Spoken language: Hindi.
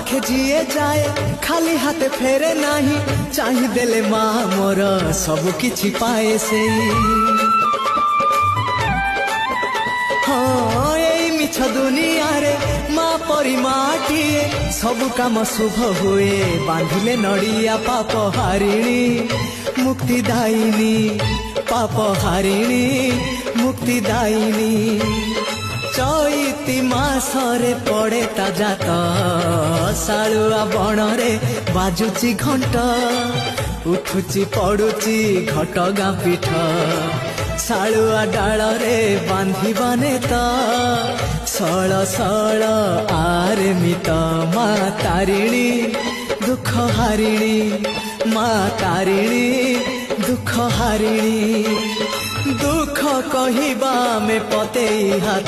पाखे जिए जाए खाली हाथे फेरे नाही चाहि देले माँ मोर सब किछि पाए से हाँ यही मिछ दुनिया रे माँ परी माटिए सब काम शुभ हुए बांधिले नड़िया पाप हारिणी मुक्ति दायिनी पाप हारिणी मुक्ति दायिनी चैती मासरे पड़े ताजा तो शालुआ बणरे बाजुची घंट उठुची पड़ुची घटगाँ पीठ शालुआ डालरे बांधिबाने तो सळ सळ आरे मित माँ तारिणी दुख हारिणी माँ तारिणी दुख हारिणी दुख कहिबा में पते हाथ